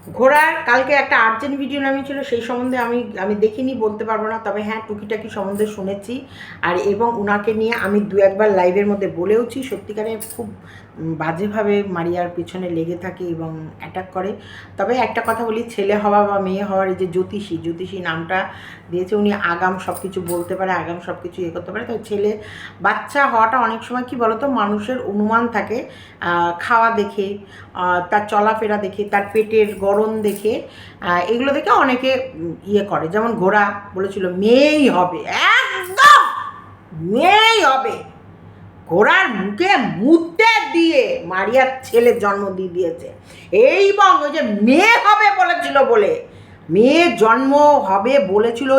ঘোড়ার কালকে একটা আর্জেন্ট ভিডিও নামিয়েছিল, সেই সম্বন্ধে আমি দেখিনি, বলতে পারবো না, তবে হ্যাঁ টুকিটাকি সম্বন্ধে শুনেছি। আর এবং ওনাকে নিয়ে আমি দু একবার লাইভের মধ্যে বলেওছি, সত্যিকারে খুব বাজেভাবে মারিয়ার পিছনে লেগে থাকে এবং অ্যাটাক করে। তবে একটা কথা বলি, ছেলে হওয়া বা মেয়ে হওয়ার এই যে জ্যোতিষী নামটা দিয়েছে, উনি আগাম সব কিছু বলতে পারে, আগাম সব কিছু ইয়ে করতে পারে। তো ছেলে বাচ্চা হওয়াটা অনেক সময় কী বলতো, মানুষের অনুমান থাকে খাওয়া দেখে, তার চলাফেরা দেখে, তার পেটের গড়ন দেখে, এগুলো দেখে অনেকে ইয়ে করে। যেমন ঘোড়া বলেছিল মেয়েই হবে, একদম মেয়েই হবে। ঘোড়ার মুখে মুদ্দে দিয়ে মারিয়ার ছেলে জন্ম দিয়ে দিয়েছে। এবং ওই যে মেয়ে হবে বলেছিল বলে, মেয়ে জন্ম হবে বলেছিল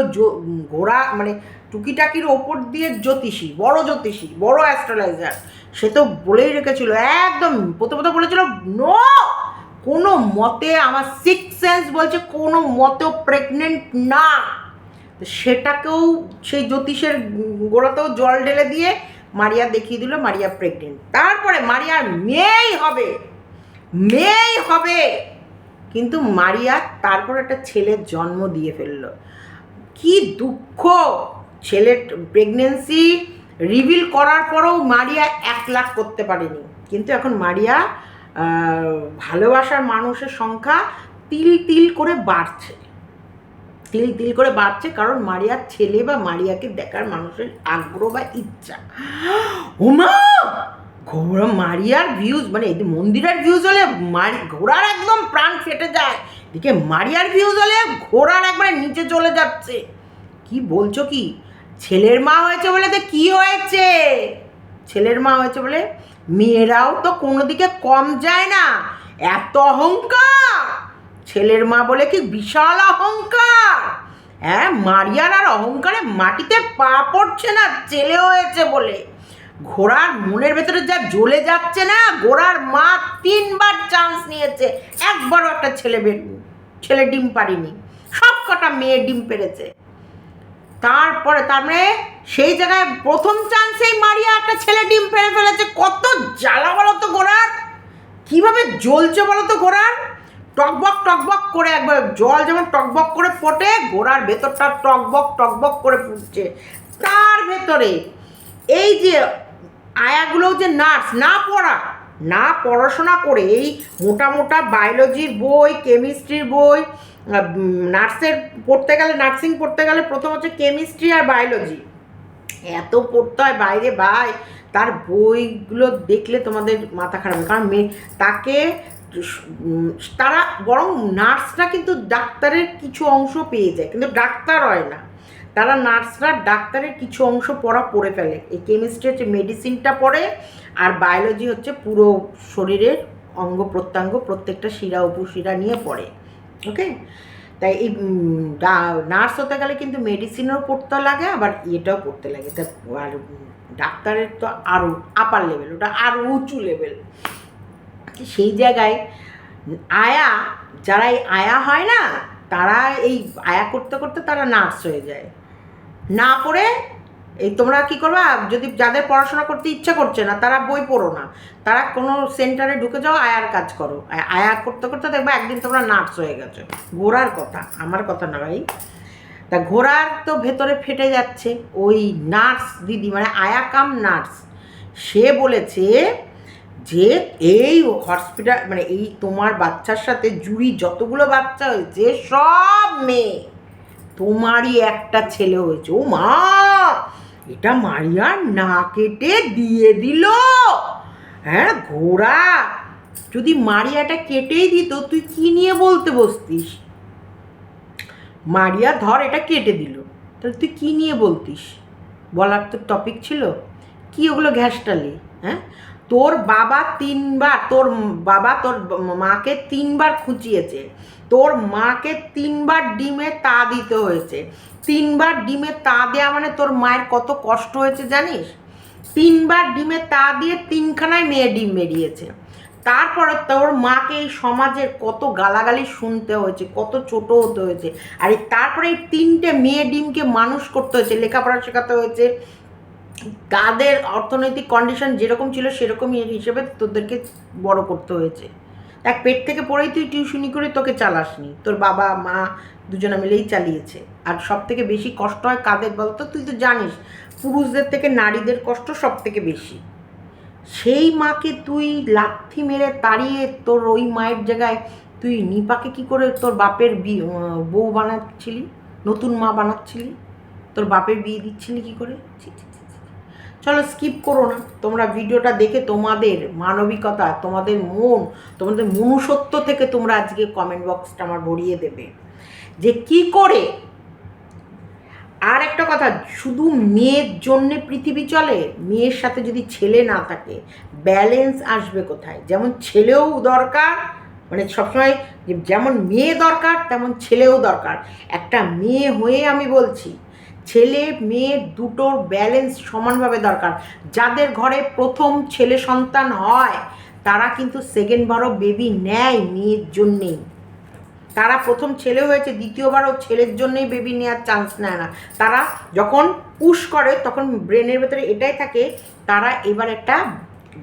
ঘোড়া, মানে টুকিটাকির ওপর দিয়ে জ্যোতিষী, বড় অ্যাস্ট্রোলজার, সে তো বলেই রেখেছিল একদম। প্রথমত বলেছিল নো, কোনো মতে, আমার সিক্স সেন্স বলছে কোনো মতেও প্রেগনেন্ট না। সেটাকেও সেই জ্যোতিষের গোড়াতেও জল ঢেলে দিয়ে মারিয়া দেখিয়ে দিল মারিয়া প্রেগনেন্ট। তারপরে মারিয়ার মেয়েই হবে, কিন্তু মারিয়া তারপর একটা ছেলের জন্ম দিয়ে ফেললো। কি দুঃখ! ছেলের প্রেগনেন্সি রিভিল করার পরেও মারিয়া 1 লাখ করতে পারেনি। কিন্তু এখন মারিয়া ভালোবাসার মানুষের সংখ্যা তিল তিল করে বাড়ছে, কারণ মারিয়ার ছেলে বা মারিয়াকে দেখার মানুষের আগ্রহ বা ইচ্ছা। ওমা, ঘোড়া মারিয়ার ভিউজ, মানে এই মন্দিরের ভিউজ হলে ঘোড়ার একদম প্রাণ ফেটে যায়, এদিকে মারিয়ার ভিউজ হলে ঘোড়ার একবারে নিচে চলে যাচ্ছে। কি বলছো কি? ছেলের মা হয়েছে বলে তো কি হয়েছে? ছেলের মা হয়েছে বলে মেয়েরাও তো কোনো দিকে কম যায় না, এত অহংকার। ছেলের মা বলে কি বিশাল অহংকার। হ্যাঁ, মারিয়ার আর অহংকারে মাটিতে পা পড়ছে না ছেলে হয়েছে বলে। ঘোড়ার মনের ভেতরে যা জ্বলে যাচ্ছে না, ঘোড়ার মা 3বার চান্স নিয়েছে, একবারও একটা ছেলে ডিম পারিনি, সব কটা মেয়ে ডিম পেরেছে। তারপরে তার মানে সেই জায়গায় প্রথম চান্সেই মারিয়া একটা ছেলে ডিম পেরে ফেলেছে। কত জ্বালা বলো তো ঘোড়ার, কীভাবে জ্বলছে বলো তো ঘোড়ার। টকবক করে একবার জল যেমন টকবক করে ফোটে, ঘোড়ার ভেতরটা টকবক করে ফুটছে। তার ভেতরে এই যে আয়াগুলো যে নার্স, না পড়াশোনা করে, এই মোটা বায়োলজির বই, কেমিস্ট্রির বই, নার্সিং পড়তে গেলে প্রথম হচ্ছে কেমিস্ট্রি আর বায়োলজি, এত পড়তে হয় বাইরে ভাই। তার বইগুলো দেখলে তোমাদের মাথা খারাপ হবে। কারণ তাকে তারা বরং নার্সরা কিন্তু ডাক্তারের কিছু অংশ পেয়ে যায়, কিন্তু ডাক্তার হয় না তারা। নার্সরা ডাক্তারের কিছু অংশ পড়ে ফেলে। এই কেমিস্ট্রি হচ্ছে মেডিসিনটা পড়ে, আর বায়োলজি হচ্ছে পুরো শরীরের অঙ্গ প্রত্যঙ্গ, প্রত্যেকটা শিরা উপশিরা নিয়ে পড়ে। ওকে, তাই এই নার্স হতে গেলে কিন্তু মেডিসিনও পড়তে লাগে, আবার এটাও পড়তে লাগে। তা আর ডাক্তারের তো আরও আপার লেভেল, ওটা আরও উঁচু লেভেল। সেই জায়গায় যারা এই আয়া হয় না, তারা এই আয়া করতে করতে তারা নার্স হয়ে যায়। না পড়ে এই তোমরা কী করবা, যদি যাদের পড়াশোনা করতে ইচ্ছা করছে না তারা বই পড়ো না, তারা কোনো সেন্টারে ঢুকে যাও, আয়ার কাজ করো। আয়া করতে করতে দেখবে একদিন তোমরা নার্স হয়ে গেছো। ঘোড়ার কথা, আমার কথা না ভাই। তা ঘোড়ার তো ভেতরে ফেটে যাচ্ছে। ওই নার্স দিদি, মানে আয়া কাম নার্স, সে বলেছে যে এই হসপিটাল, মানে এই তোমার বাচ্চার সাথে জুড়ি যতগুলো বাচ্চা হয়েছে সব মেয়ে, তোমারই একটা ছেলে হয়েছে। ও মা, এটা মারিয়ার না কেটে দিয়ে দিল। হ্যাঁ, ঘোড়া যদি মারিয়াটা কেটেই দিত, তুই কি নিয়ে বলতে বসতিস? মারিয়া ধর এটা কেটে দিল, তাহলে তুই কি নিয়ে বলতিস? বলার তো টপিক ছিল কি? ওগুলো ঘ্যাসটালি। হ্যাঁ, তোর বাবা তোর মাকে 3বার খুঁচিয়েছে, তোর মাকে 3বার ডিমে তা দিতে হয়েছে। 3বার ডিমে তা দেওয়া মানে তোর মায়ের কত কষ্ট হয়েছে জানিস? 3বার ডিমে তা দিয়ে 3খানায় মেয়ে ডিম বেরিয়েছে। তারপরে তোর মাকে এই সমাজের কত গালাগালি শুনতে হয়েছে, কত ছোট হতে হয়েছে। আর তারপরে এই 3টে মেয়ে ডিমকে মানুষ করতে হয়েছে, লেখাপড়া শেখাতে হয়েছে, তাদের অর্থনৈতিক কন্ডিশন যেরকম ছিল সেরকমই হিসেবে তোদেরকে বড় করতে হয়েছে। এক পেট থেকে পড়েই তুই টিউশনি করে তোকে চালাসনি, তোর বাবা মা দুজনে মিলেই চালিয়েছে। আর সব থেকে বেশি কষ্ট হয় কাদের বলতো? তুই তো জানিস পুরুষদের থেকে নারীদের কষ্ট সব থেকে বেশি। সেই মাকে তুই লাথি মেরে তাড়িয়ে তোর ওই মায়ের জায়গায় তুই নিপাকে কি করে তোর বাপের বউ বানাচ্ছিলি, নতুন মা বানাচ্ছিলি, তোর বাপের বিয়ে দিচ্ছিলি কি করে? চলো স্কিপ করো না, তোমরা ভিডিওটা দেখে তোমাদের মানবিকতা, তোমাদের মন, তোমাদের মনুষ্যত্ব থেকে তোমরা আজকে কমেন্ট বক্সটা আমার ভরিয়ে দেবে যে কি করে। আর একটা কথা, শুধু মেয়ের জন্যে পৃথিবী চলে? মেয়ের সাথে যদি ছেলে না থাকে ব্যালেন্স আসবে কোথায়? যেমন ছেলেও দরকার, মানে সবসময় যেমন মেয়ে দরকার তেমন ছেলেও দরকার। একটা মেয়ে হয়ে আমি বলছি, ছেলে মেয়ে দুটোর ব্যালেন্স সমানভাবে দরকার। যাদের ঘরে প্রথম ছেলে সন্তান হয় তারা কিন্তু সেকেন্ডবারও বেবি নেয় মেয়ের জন্যেই। তারা প্রথম ছেলে হয়েছে দ্বিতীয়বারও ছেলের জন্যই বেবি নেওয়ার চান্স নেয় না। তারা যখন পুশ করে তখন ব্রেনের ভেতরে এটাই থাকে তারা এবার একটা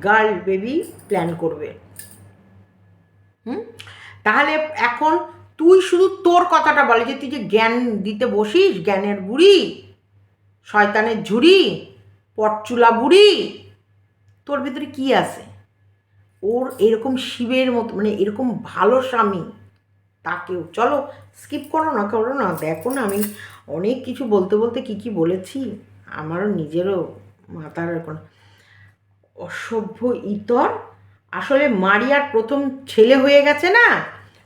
গার্ল বেবি প্ল্যান করবে। তাহলে এখন তুই শুধু তোর কথাটা বলে যে তুই যে জ্ঞান দিতে বসিস, জ্ঞানের বুড়ি, শয়তানের ঝুড়ি, পটচুলা বুড়ি, তোর ভিতরে কি আছে? ওর এরকম শিবের মতো, মানে এরকম ভালো স্বামী তাকেও, চলো স্কিপ করো না, দেখো না আমি অনেক কিছু বলতে বলতে কী বলেছি, আমারও নিজেরও মাথার এখন অসভ্য ইতর। আসলে মারিয়ার প্রথম ছেলে হয়ে গেছে না,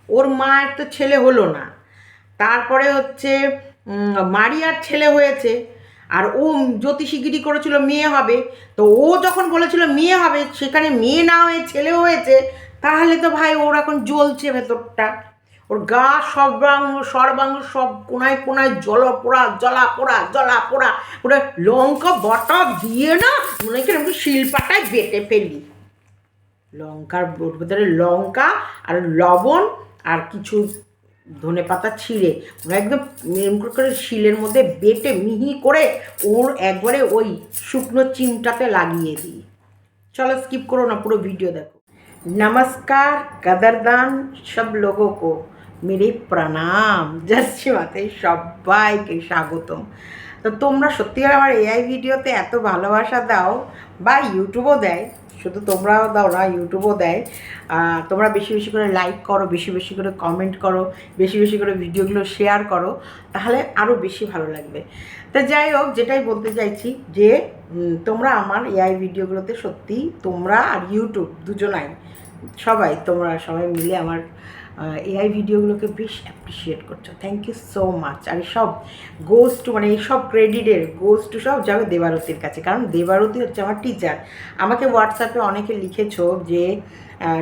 ওর মায়ের তো ছেলে হলো না, তারপরে হচ্ছে মারিয়ার ছেলে হয়েছে, আর ও জ্যোতিষীগিরি করেছিল মেয়ে হবে, তো ও যখন বলেছিল মেয়ে হবে সেখানে মেয়ে না হয়ে ছেলে হয়েছে, তাহলে তো ভাই ওর এখন জ্বলছে ভেতরটা, ওর গা সর্বাঙ্গ সব কোনায় কোনায় জ্বলা পোড়া ওটা লঙ্কা বাটা দিয়ে না মনে হয় আমি শিলপাটায় বেটে ফেলি। লঙ্কার ভেতরে লঙ্কা আর লবণ আর কিছু ধনে পাতা ছিঁড়ে ওরা একদম মেরম করে শিলের মধ্যে বেটে মিহি করে ওর একবারে ওই শুকনো চিমটাতে লাগিয়ে দিই। চলো স্কিপ করো না, পুরো ভিডিও দেখো। নমস্কার কদরদান সব লোগো কো মেরে প্রণাম, জয় মাতায় সবাইকে স্বাগতম। তো তোমরা সত্যিকার আমার এআই ভিডিওতে এত ভালোবাসা দাও, বা ইউটিউবও দেয়, শুধু তোমরাও দাও না ইউটিউবও দেয়, তোমরা বেশি বেশি করে লাইক করো, বেশি বেশি করে কমেন্ট করো, বেশি বেশি করে ভিডিওগুলো শেয়ার করো, তাহলে আরও বেশি ভালো লাগবে। তা যাই হোক, যেটাই বলতে চাইছি যে তোমরা আমার এআই ভিডিওগুলোতে সত্যি তোমরা আর ইউটিউব দুজনাই তোমরা সবাই মিলে আমার এআই ভিডিওগুলোকে বেশ অ্যাপ্রিসিয়েট করছো, থ্যাংক ইউ সো মাচ। আর সব গোস টু, মানে এইসব ক্রেডিটের গোস টু সব যাবে দেবারতীর কাছে, কারণ দেবারতী হচ্ছে আমার টিচার। আমাকে হোয়াটসঅ্যাপে অনেকে লিখেছো যে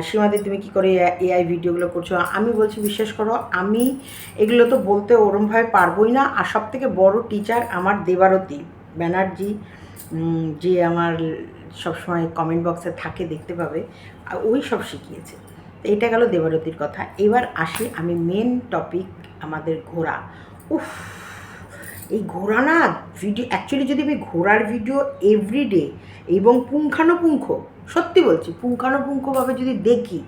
সীমাদি তুমি কী করে এআই ভিডিওগুলো করছো। আমি বলছি বিশ্বাস করো আমি এগুলো তো বলতে ওরমভাবে পারবোই না। আর সব থেকে বড়ো টিচার আমার দেবারতী ব্যানার্জি, যে আমার সবসময় কমেন্ট বক্সে থাকে, দেখতে পাবে, ওই সব শিখিয়েছে। এটা গেল দেবারতীর কথা। এবার আসি আমি মেন টপিক, আমাদের ঘোড়া। উফ, এই ঘোড়া না ভিডিও, অ্যাকচুয়ালি যদি আমি ঘোড়ার ভিডিও এভরিডে এবং পুঙ্খানুপুঙ্খ, সত্যি বলছি পুঙ্খানুপুঙ্খভাবে যদি দেখি,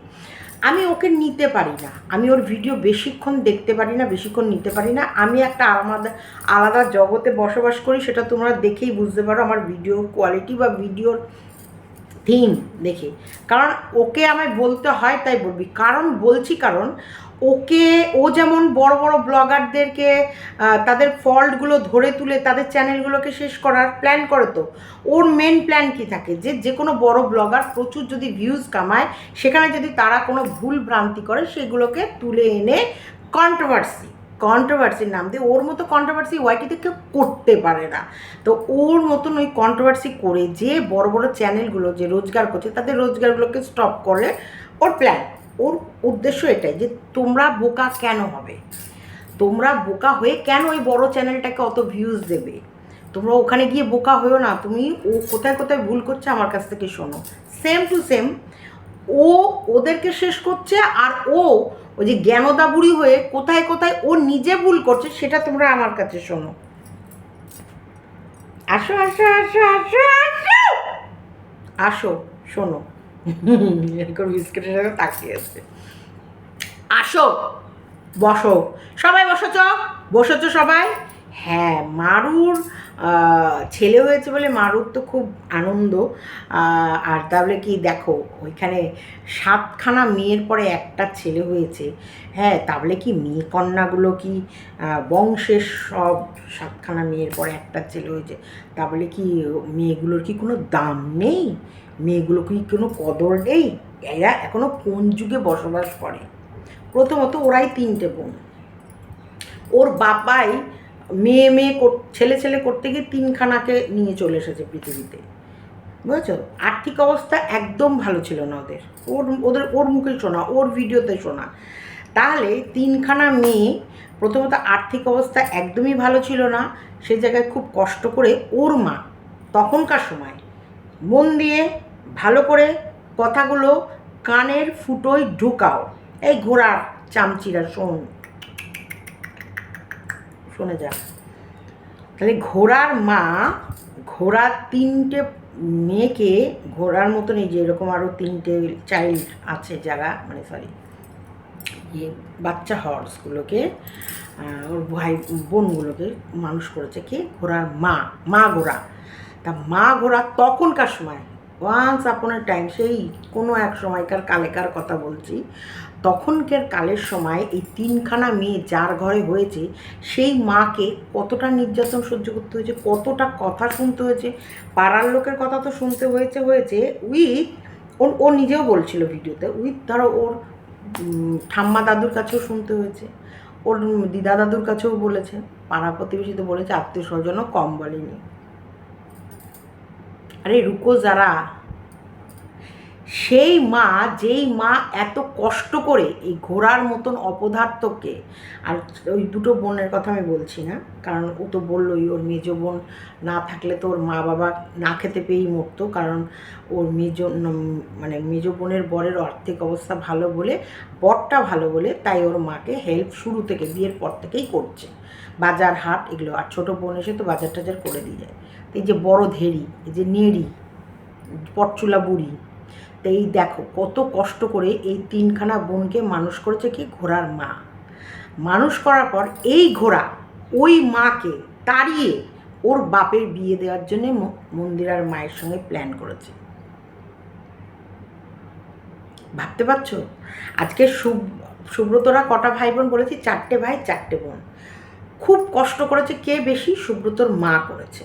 আমি ওকে নিতে পারি না, আমি ওর ভিডিও বেশিক্ষণ দেখতে পারি না, বেশিক্ষণ নিতে পারি না। আমি একটা আলাদা জগতে বসবাস করি, সেটা তোমরা দেখেই বুঝতে পারো আমার ভিডিও কোয়ালিটি বা ভিডিওর থিম দেখে। কারণ ওকে আমায় বলতে হয় তাই বলবি, কারণ ওকে, ও যেমন বড় বড় ব্লগারদেরকে তাদের ফল্টগুলো ধরে তুলে তাদের চ্যানেলগুলোকে শেষ করার প্ল্যান করে, তো ওর মেন প্ল্যান কী থাকে যে কোনো বড় ব্লগার প্রচুর যদি ভিউজ কামায়, সেখানে যদি তারা কোনো ভুল ভ্রান্তি করে সেগুলোকে তুলে এনে কন্ট্রোভার্সির নাম দিয়ে, ওর মতো কন্ট্রোভার্সি ওয়াইটিতে কেউ করতে পারে না। তো ওর মতন ওই কন্ট্রোভার্সি করে যে বড় বড় চ্যানেলগুলো যে রোজগার করছে তাদের রোজগারগুলোকে স্টপ করে ওর প্ল্যান, ওর উদ্দেশ্য এটাই যে তোমরা বোকা কেন হবে, তোমরা বোকা হয়ে কেন ওই বড় চ্যানেলটাকে অত ভিউজ দেবে, তোমরা ওখানে গিয়ে বোকা হয়েও না, তুমি ও কোথায় কোথায় ভুল করছে আমার কাছ থেকে শোনো। সেম টু সেম ও ওদেরকে শেষ করছে, আর ওই যে জ্ঞানদা বুড়ি হয়ে কোথায় কোথায় ও নিজে ভুল করছে সেটা তোমরা আমার কাছে শোনো। আসো আসো আসো আসো আসো আসো শোনো, এরকম বিস্কুটের সাথে তাকিয়ে আছে। আসো, বসো, সবাই বসেছ, বসেছ সবাই। হ্যাঁ, মারুর ছেলে হয়েছে বলে মারুর তো খুব আনন্দ। আর তাহলে কি দেখো, ওইখানে 7খানা মেয়ের পরে একটা ছেলে হয়েছে। হ্যাঁ, তাহলে কি মেয়ে কন্যাগুলো কি বংশের সব 7খানা মেয়ের পরে একটা ছেলে হয়েছে, তাহলে কি মেয়েগুলোর কি কোনো দাম নেই? মেয়েগুলো কি কোনো কদর নেই? এরা এখনো কোন যুগে বসবাস করে? প্রথমত ওরাই 3টে বোন, ওর বাবাই মেয়ে মেয়ে ছেলে ছেলে করতে গিয়ে 3খানাকে নিয়ে চলে এসেছে পৃথিবীতে, বুঝেছো? আর্থিক অবস্থা একদম ভালো ছিল না ওদের, ওর মুখে শোনা, ওর ভিডিওতে শোনা। তাহলে 3খানা মেয়ে, প্রথমত আর্থিক অবস্থা একদমই ভালো ছিল না, সে জায়গায় খুব কষ্ট করে ওর মা তখনকার সময় মন দিয়ে ভালো করে কথাগুলো কানের ফুটোয় ঢুকাও। এই ঘোড়ার চামচিরা শোন, শুনে যা। তাহলে ঘোড়ার মা, ঘোড়ার 3টে মেয়েকে, ঘোড়ার মতন এই যে এরকম আরও 3টে চাইল্ড আছে যারা, মানে সরি বাচ্চা হর্সগুলোকে, ওর ভাই বোনগুলোকে মানুষ করেছে কি ঘোড়ার মা, মা ঘোড়া। তা মা ঘোড়া তখনকার সময়, ওয়ান্স আপন এ টাইম, সেই কোনো এক সময়কার কালেকার কথা বলছি, তখনকার কালের সময় এই 3খানা মেয়ে যার ঘরে হয়েছে, সেই মাকে কতটা নির্যাতন সহ্য করতে হয়েছে, কতটা কথা শুনতে হয়েছে, পাড়ার লোকের কথা তো শুনতে হয়েছে উইথ, ও নিজেও বলছিল ভিডিওতে, উইথ ধরো ওর ঠাম্মা দাদুর কাছেও শুনতে হয়েছে, ওর দিদা দাদুর কাছেও বলেছে, পাড়া প্রতিবেশী তো বলেছে, আত্মীয় স্বজনও কম বলেনি। আরে রুকো যারা, সেই মা, যেই মা এত কষ্ট করে এই ঘোড়ার মতন অপদার্থকে, আর ওই 2টো বোনের কথা আমি বলছি না, কারণ ও তো বললোই ওর মেজ বোন না থাকলে তো ওর মা বাবা না খেতে পেয়েই মরতো, কারণ ওর মানে মেজ বোনের বরের আর্থিক অবস্থা ভালো বলে, বরটা ভালো বলে, তাই ওর মাকে হেল্প শুরু থেকে বিয়ের পর থেকেই করছে, বাজার হাট এগুলো। আর ছোটো বোন এসে তো বাজার টাজার করে দিয়ে যায়। এই যে বড় ধেড়ি, এই যে নেড়ি পটচুলা বুড়ি, তো এই দেখো কত কষ্ট করে এই 3খানা বোনকে মানুষ করেছে কি ঘোড়ার মা। মানুষ করার পর এই ঘোড়া ওই মাকে তাড়িয়ে ওর বাপের বিয়ে দেওয়ার জন্যে মন্দিরার মায়ের সঙ্গে প্ল্যান করেছে। ভাবতে পারছো? আজকে সুব্রতরা কটা ভাই বোন বলেছি, 4টে ভাই 4টে বোন। খুব কষ্ট করেছে কে বেশি? সুব্রতর মা করেছে।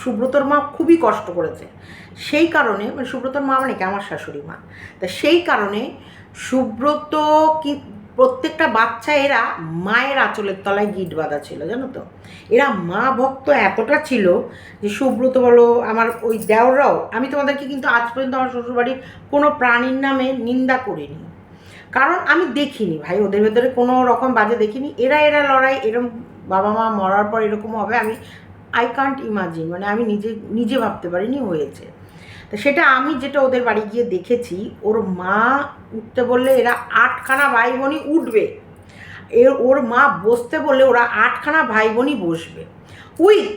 সুব্রতর মা খুবই কষ্ট করেছে, সেই কারণে, মানে সুব্রতর মা মানে কি আমার শাশুড়ি মা, তা সেই কারণে সুব্রত কি প্রত্যেকটা বাচ্চা এরা মায়ের আঁচলের তলায় গিট বাঁধা ছিল, জানো তো? এরা মা ভক্ত এতটা ছিল যে সুব্রত বলো, আমার ওই দেওররাও, আমি তোমাদেরকে কিন্তু আজ পর্যন্ত আমার শ্বশুরবাড়ির কোনো প্রাণীর নামে নিন্দা করিনি, কারণ আমি দেখিনি ভাই ওদের ভেতরে কোনো রকম বাজে দেখিনি। এরা লড়াই এরকম বাবা মা মরার পর এরকম হবে, আমি আই কান্ট ইমাজিন, মানে আমি নিজে ভাবতে পারিনি হয়েছে। তো সেটা আমি যেটা ওদের বাড়ি গিয়ে দেখেছি, ওর মা উঠতে বললে এরা 8খানা ভাই বোনই উঠবে, ওর মা বসতে বললে ওরা 8খানা ভাই বোনই বসবে, উইথ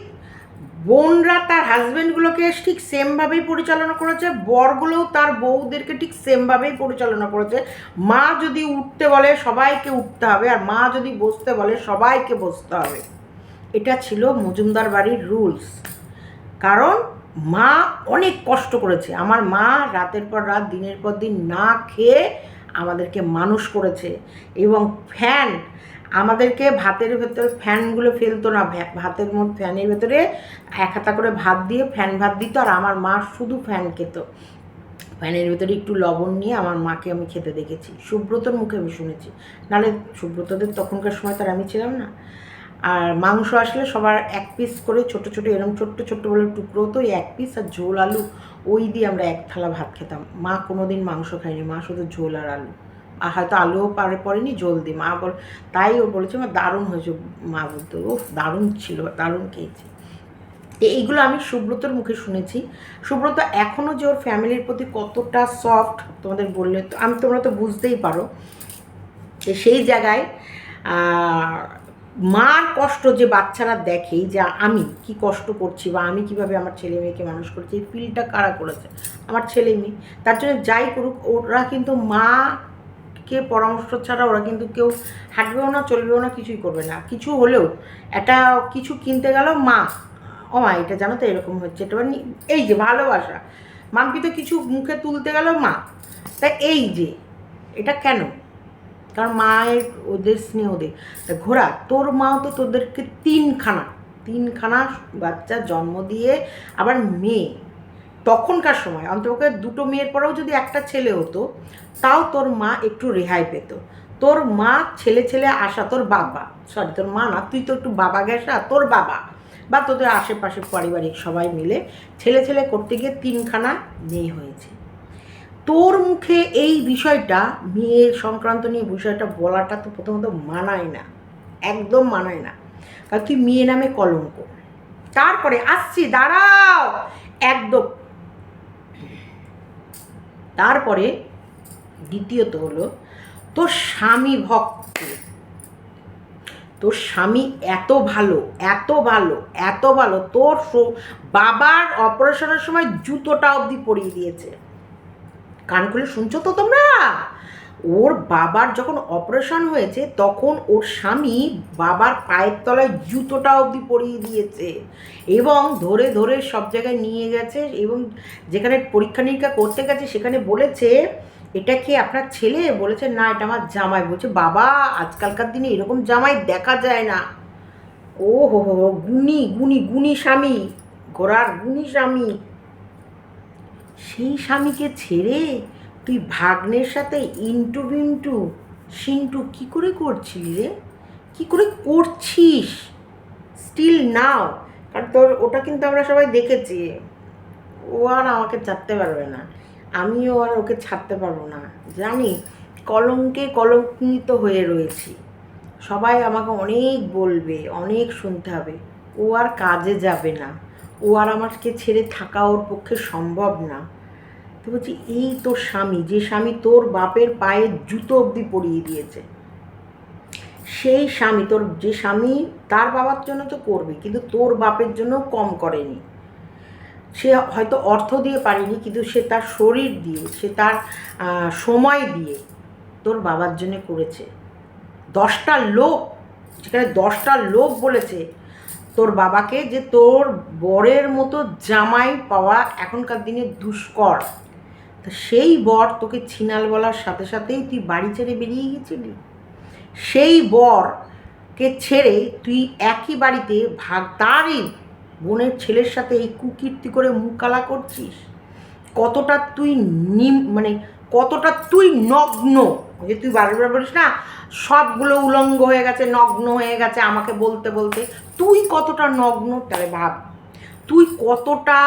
বোনরা তার হাজব্যান্ডগুলোকে ঠিক সেমভাবেই পরিচালনা করেছে, বরগুলোও তার বউদেরকে ঠিক সেমভাবেই পরিচালনা করেছে। মা যদি উঠতে বলে সবাইকে উঠতে হবে, আর মা যদি বসতে বলে সবাইকে বসতে হবে। এটা ছিল মজুমদার বাড়ির রুলস, কারণ মা অনেক কষ্ট করেছে। আমার মা রাতের পর রাত দিনের পর দিন না খেয়ে আমাদেরকে মানুষ করেছে, এবং ফ্যান আমাদেরকে ভাতের ভেতরে ফ্যানগুলো ফেলতো না, ভাতের মধ্যে ফ্যানের ভেতরে 1 হাতা করে ভাত দিয়ে ফ্যান ভাত দিত, আর আমার মা শুধু ফ্যান খেত, ফ্যানের ভেতরে একটু লবণ নিয়ে আমার মাকে আমি খেতে দেখেছি, সুব্রতর মুখে আমি শুনেছি, নাহলে সুব্রতদের তখনকার সময় তার আমি ছিলাম না। আর মাংস আসলে সবার 1 পিস করে ছোটো ছোটো এরকম ছোট্ট বলে টুকরো হতো, ওই 1 পিস আর ঝোল আলু, ওই দিয়ে আমরা 1 থালা ভাত খেতাম। মা কোনো দিন মাংস খায়নি, মা শুধু ঝোল আর আলু, আর হয়তো আলুও পড়েনি, ঝোল দিই মা তাই ও বলেছে মা দারুণ হয়েছে, মা বলতো ও দারুণ ছিল, দারুণ খেয়েছি। এইগুলো আমি সুব্রতর মুখে শুনেছি। সুব্রত এখনও যে ওর ফ্যামিলির প্রতি কতটা সফট তোমাদের বললে তো তোমরা তো বুঝতেই পারো। সেই জায়গায় মার কষ্ট যে বাচ্চারা দেখে, যে আমি কি কষ্ট করছি বা আমি কিভাবে আমার ছেলে মেয়েকে মানুষ করছি, এই ফিলটা কারা করেছে? আমার ছেলে মেয়ে। তার জন্য যাই করুক ওরা কিন্তু মা কে পরামর্শ ছাড়া ওরা কিন্তু কেউ হাঁটবেও না, চলবেও না, কিছুই করবে না। কিছু হলেও একটা কিছু কিনতে গেল, মা ও মা এটা জানো তো এরকম হচ্ছে, এটা এই যে ভালোবাসা, মাম্পি তো কিছু মুখে তুলতে গেল মা, তা এই যে এটা কেন? কারণ মায়ের ওদের স্নেহ দে। তা ঘোড়া, তোর মাও তো তোদেরকে তিনখানা বাচ্চা জন্ম দিয়ে, আবার মেয়ে, তখনকার সময় অন্তপক্ষে দুটো মেয়ের পরেও যদি একটা ছেলে হতো তাও তোর মা একটু রেহাই পেত। তোর মা ছেলে আসা, তোর বাবা, সরি তোর মা না, তুই তো একটু বাবা গেছা, তোর বাবা বা তোদের আশেপাশে পারিবারিক সবাই মিলে ছেলে করতে গিয়ে তিনখানা মেয়ে হয়েছে। তোর মুখে এই বিষয়টা, মেয়ের সংক্রান্ত নিয়ে বিষয়টা বলাটা তো প্রথমত মানায় না, একদম মানায় না, কারণ তুই মেয়ে নামে কলঙ্ক। তারপরে আসছি, দাঁড়াও একদম। তারপরে দ্বিতীয়ত হলো তোর স্বামী ভক্ত, তোর স্বামী এত ভালো, তোর বাবার অপারেশনের সময় জুতোটা অবধি পরিয়ে দিয়েছে। কান খুলে শুনছো তো তোমরা? ওর বাবার যখন অপারেশন হয়েছে তখন ওর স্বামী বাবার পায়ের তলায় জুতোটা অবধি পরিয়ে দিয়েছে, এবং ধরে ধরে সব জায়গায় নিয়ে গেছে, এবং যেখানে পরীক্ষা নিরীক্ষা করতে গেছে সেখানে বলেছে এটা কি আপনার ছেলে? বলেছে না এটা আমার জামাই। বলছে বাবা আজকালকার দিনে এরকম জামাই দেখা যায় না। ও হো হো, গুণী স্বামী, ঘোড়ার গুণী স্বামী। সেই স্বামীকে ছেড়ে তুই ভাগ্নের সাথে ইন্টু সিন্টু কী করে করছিলি রে? কী করে করছিস স্টিল নাও? কারণ তোর ওটা কিন্তু আমরা সবাই দেখেছি। ও আর আমাকে ছাড়তে পারবে না, আমিও আর ওকে ছাড়তে পারবো না। জানি কলঙ্কে কলঙ্কিত হয়ে রয়েছি, সবাই আমাকে অনেক বলবে, অনেক শুনতে হবে। ও আর কাজে যাবে না, ও আর আমাকে ছেড়ে থাকা ওর পক্ষে সম্ভব না। তো বলছি এই তোর স্বামী, যে স্বামী তোর বাপের পায়ে জুতো অবধি পরিয়ে দিয়েছে, সেই স্বামী, তোর যে স্বামী তার বাবার জন্য তো করবে, কিন্তু তোর বাপের জন্য কম করেনি। সে হয়তো অর্থ দিয়ে পারেনি, কিন্তু সে তার শরীর দিয়ে, সে তার সময় দিয়ে তোর বাবার জন্য করেছে। 10টা লোক, যেখানে 10টা লোক বলেছে তোর বাবাকে যে তোর বরের মতো জামাই পাওয়া এখনকার দিনে দুষ্কর, তা সেই বর তোকে ছিনাল বলার সাথে সাথেই তুই বাড়ি ছেড়ে বেরিয়ে গেছিলি। সেই বরকে ছেড়ে তুই একই বাড়িতে তারই বোনের ছেলের সাথে এই কুকীর্তি করে মুকালা করছিস। কতটা তুই কতটা তুই নগ্ন, যে তুই বারবার বলিস না সবগুলো উলঙ্গ হয়ে গেছে, নগ্ন হয়ে গেছে আমাকে বলতে বলতে, তুই কতটা নগ্ন তাহলে ভাব। তুই কতটা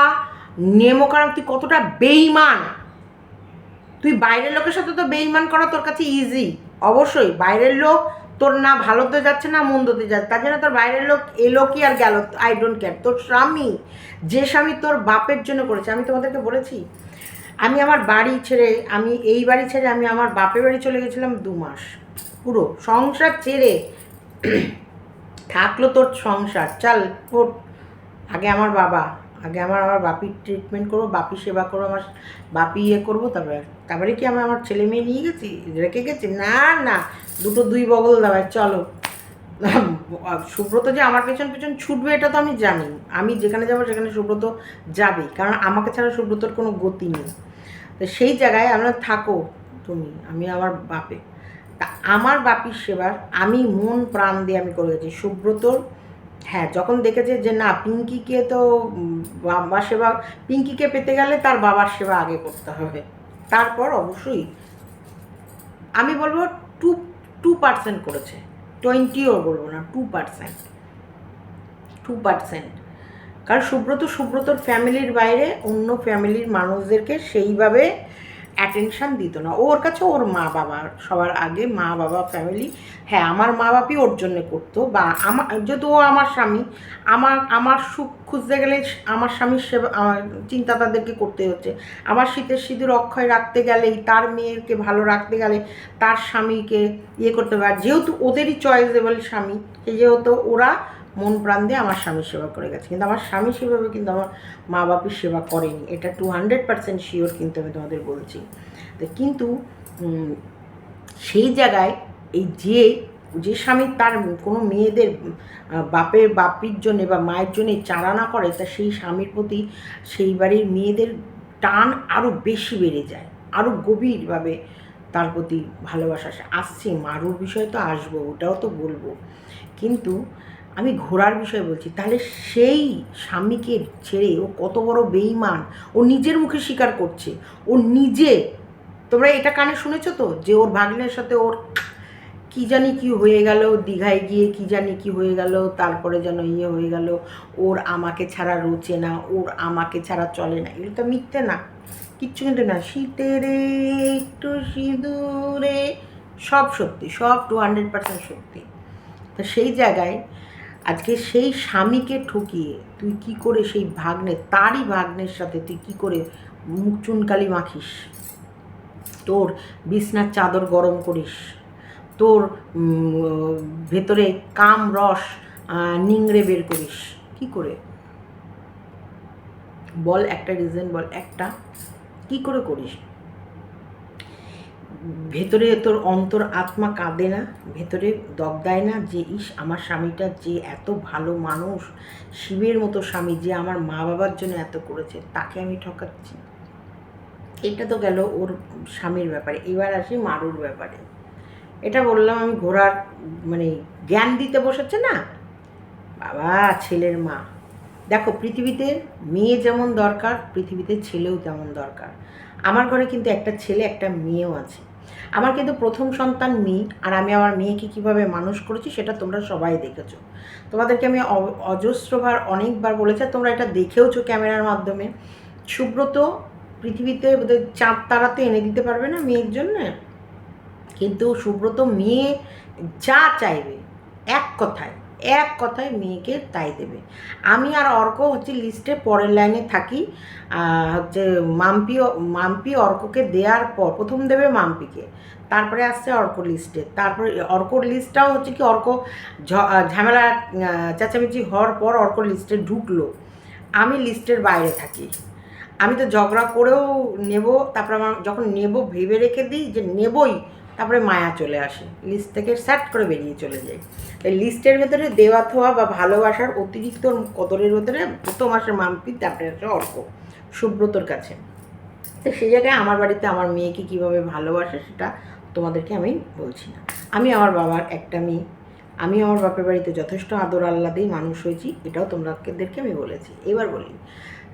নেমকারাম, তুই কতটা বেইমান। তুই বাইরের লোকের সাথে তো বেইমান করা তোর কাছে ইজি, অবশ্যই বাইরের লোক তোর না ভালোতে যাচ্ছে না মন্দতে যাচ্ছে, তার জন্য তোর বাইরের লোক এলো কি আর গেল, আই ডোন্ট কেয়ার। তোর স্বামী, যে স্বামী তোর বাপের জন্য করেছে, আমি তোমাদেরকে বলেছি আমি আমার বাড়ি ছেড়ে, আমি এই বাড়ি ছেড়ে আমি আমার বাপের বাড়ি চলে গেছিলাম 2 মাস, পুরো সংসার ছেড়ে। থাকলো তোর সংসার, চাল ওর আগে আমার বাবা, আগে আমার বাপির ট্রিটমেন্ট করবো, বাপি সেবা করবো, আমার বাপি ইয়ে করবো, তারপরে কি আমি আমার ছেলে মেয়ে নিয়ে গেছি, রেখে গেছি? না, দুটো 2 বগল দাবাই চলো। সুব্রত যে আমার পেছন ছুটবে এটা তো আমি জানি, আমি যেখানে যাবো সেখানে সুব্রত যাবে, কারণ আমাকে ছাড়া সুব্রতর কোনো গতি নেই। তো সেই জায়গায় আমরা থাকো তুমি, আমি আমার বাপে, তা আমার বাপির সেবার আমি মন প্রাণ দিয়ে আমি করে গেছি। সুব্রতর হ্যাঁ যখন দেখেছে যে না পিঙ্কিকে তো বাবার সেবা, পিঙ্কিকে পেতে গেলে তার বাবার সেবা আগে করতে হবে, তারপর অবশ্যই আমি বলবো 2% করেছে, 20ও বলবো না, 2%। কারণ সুব্রতর ফ্যামিলির বাইরে অন্য ফ্যামিলির মানুষদেরকে সেইভাবে অ্যাটেনশান দিত না। ওর কাছে ওর মা বাবা সবার আগে, মা বাবা ফ্যামিলি, হ্যাঁ আমার মা বাপই ওর জন্যে করতো, বা আমার যেহেতু ও আমার স্বামী, আমার সুখ খুঁজতে গেলে আমার স্বামীর সেবা আমার চিন্তা তাদেরকে করতে হচ্ছে। আমার শীতের সিঁদুর অক্ষয় রাখতে গেলেই, তার মেয়েকে ভালো রাখতে গেলে তার স্বামীকে ইয়ে করতে হবে। আর যেহেতু ওদেরই চয়েসেবল স্বামী, যেহেতু ওরা মন প্রাণ দিয়ে আমার স্বামীর সেবা করে গেছে, কিন্তু আমার স্বামী সেভাবে কিন্তু আমার মা বাপির সেবা করেনি, এটা 200% শিওর কিন্তু আমি তোমাদের বলছি। তো কিন্তু সেই জায়গায় এই যে যে স্বামী তার কোনো মেয়েদের বাপির জন্যে বা মায়ের জন্যে চারা না করে, তা সেই স্বামীর প্রতি সেই বাড়ির মেয়েদের টান আরও বেশি বেড়ে যায়, আরও গভীরভাবে তার প্রতি ভালোবাসা আসছে। মারুর বিষয় তো আসবো, ওটাও তো বলবো, কিন্তু আমি ঘোড়ার বিষয় বলছি। তাহলে সেই স্বামীকে ছেড়ে ও কত বড় বেঈমান, ও নিজের মুখে স্বীকার করছে। ও নিজে, তোমরা এটা কানে শুনেছো তো, যে ওর ভাগ্নের সাথে ওর কি জানি কি হয়ে গেল, দীঘায় গিয়ে কি জানি কি হয়ে গেল, তারপরে যেন ইয়ে হয়ে গেল, ওর আমাকে ছাড়া রোচে না, ওর আমাকে ছাড়া চলে না। এগুলো তো মিথ্যে না, কিচ্ছু কিন্তু না। শীতের একটু সিঁদুরে, সব সত্যি, সব 200% সত্যি। তো সেই জায়গায় আজকে সেই স্বামীকে ঠকিয়ে তুই কি করে সেই তারই ভাগ্নের সাথে তুই কি করে মুখ চুনকালি মাখিস, তোর বিছনার চাদর গরম করিস, তোর ভেতরে কাম রস নিংড়ে বের করিস, কি করে বল? একটা রিজন বল, একটা কি করে করিস? ভেতরে তোর অন্তর আত্মা কাঁদে না? ভেতরে দগদায় না যে ইস, আমার স্বামীটা যে এত ভালো মানুষ, শিবের মতো স্বামী, যে আমার মা বাবার জন্য এত করেছে, তাকে আমি ঠকাচ্ছি? এটা তো গেল ওর স্বামীর ব্যাপারে। এবার আসি মারুর ব্যাপারে। এটা বললাম আমি ঘোড়ার মানে জ্ঞান দিতে বসেছে না বাবা, ছেলের মা। দেখো, পৃথিবীতে মেয়ে যেমন দরকার, পৃথিবীতে ছেলেও তেমন দরকার। আমার ঘরে কিন্তু একটা ছেলে একটা মেয়েও আছে। আমার কিন্তু প্রথম সন্তান মেয়ে, আর আমি আমার মেয়েকে কীভাবে মানুষ করেছি সেটা তোমরা সবাই দেখেছো। তোমাদেরকে আমি অজস্রবার অনেকবার বলেছি, তোমরা এটা দেখেওছো ক্যামেরার মাধ্যমে। সুব্রত পৃথিবীতে চাঁদ তারা তো এনে দিতে পারবে না মেয়ের জন্যে, কিন্তু সুব্রত মেয়ে যা চাইবে এক কথায় মেয়েকে তাই দেবে। আমি আর অর্ক হচ্ছে লিস্টে পরের লাইনে থাকি। হচ্ছে মাম্পি অর্ককে দেওয়ার পর প্রথম দেবে মাম্পিকে, তারপরে আসছে অর্ক লিস্টে, তারপরে অর্কর লিস্টটাও হচ্ছে কি, অর্ক ঝামেলা চেঁচামেচি হওয়ার পর অর্ক লিস্টে ঢুকলো, আমি লিস্টের বাইরে থাকি। আমি তো ঝগড়া করেও নেব, তারপরে আমার যখন নেব ভেবে রেখে দিই যে নেবই, তারপরে মায়া চলে আসে, লিস্ট থেকে স্যাট করে বেরিয়ে চলে যায়। তাই লিস্টের ভেতরে দেওয়া থোয়া বা ভালোবাসার অতিরিক্ত কদরের ভেতরে প্রথম আসে মাম্পি, তারপরে আসে অর্ক সুব্রতর কাছে। তো সেই জায়গায় আমার বাড়িতে আমার মেয়েকে কীভাবে ভালোবাসে সেটা তোমাদেরকে আমি বলছি না। আমি আমার বাবার একটা মেয়ে, আমি আমার বাপের বাড়িতে যথেষ্ট আদর আহ্লাদেই মানুষ হয়েছি, এটাও তোমাদেরকে আমি বলেছি। এবার বলি,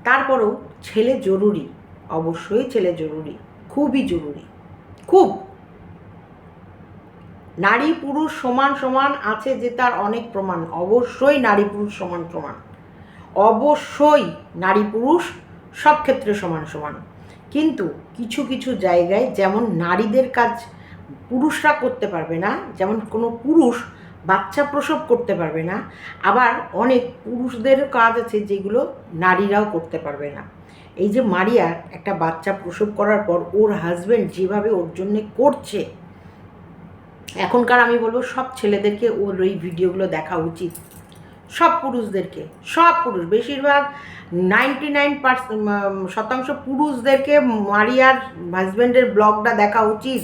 তারপরেও ছেলে জরুরি, অবশ্যই ছেলে জরুরি, খুবই জরুরি, খুব। নারী পুরুষ সমান সমান আছে যে তার অনেক প্রমাণ, অবশ্যই নারী পুরুষ সমান সমান, অবশ্যই নারী পুরুষ সব ক্ষেত্রে সমান সমান। কিন্তু কিছু কিছু জায়গায় যেমন নারীদের কাজ পুরুষরা করতে পারবে না, যেমন কোনো পুরুষ বাচ্চা প্রসব করতে পারবে না, আবার অনেক পুরুষদের কাজ আছে যেগুলো নারীরাও করতে পারবে না। এই যে মারিয়ার একটা বাচ্চা প্রসব করার পর ওর হাজব্যান্ড যেভাবে ওর জন্যে করছে, এখনকার আমি বলবো সব ছেলেদেরকে ওর এই ভিডিওগুলো দেখা উচিত, সব পুরুষদেরকে, সব পুরুষ, বেশিরভাগ 99% পুরুষদেরকে মারিয়ার হাজব্যান্ডের ব্লগটা দেখা উচিত।